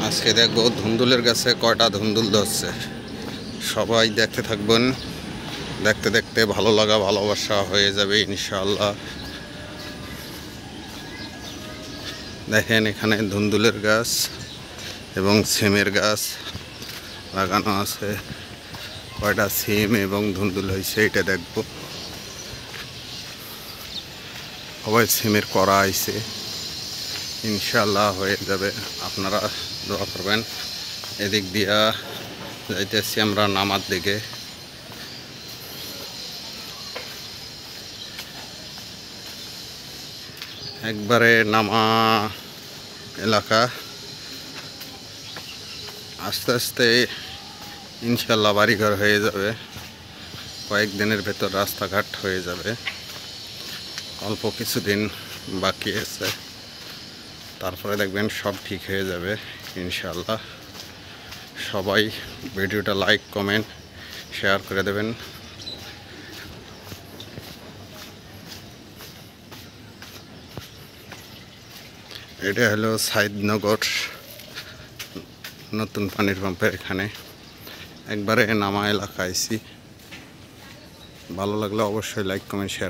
আজকে দেখবো ধুন্দুলের গাছে কয়টা ধুন্দুল ধরছে। সবাই দেখতে থাকবেন, দেখতে দেখতে ভালো লাগা ভালোবাসা হয়ে যাবে ইনশাআল্লাহ। দেখেন এখানে ধুন্দুলের গাছ এবং সিমের গাছ লাগানো আছে। কয়টা সিম এবং ধুন্দুল হয়েছে এটা দেখবো। সবাই সিমের করা আইছে, ইনশাআল্লাহ হয়ে যাবে। আপনারা দোয়া করবেন। এদিক দিয়া যাইতেছি আমরা নামার দিকে। একবারে নামা এলাকা, আস্তে আস্তে ইনশাআল্লাহ বাড়িঘর হয়ে যাবে। কয়েকদিনের ভেতর রাস্তাঘাট হয়ে যাবে। অল্প কিছুদিন বাকি আছে, তারপরে দেখবেন সব ঠিক হয়ে যাবে ইনশাআল্লাহ। সবাই ভিডিওটা লাইক কমেন্ট শেয়ার করে দেবেন। এটা হলো সাইদনগর নতুন পানির পাম্পের এখানে। একবারে নামা এলাকা আইছি। ভালো লাগলে অবশ্যই লাইক কমেন্ট শেয়ার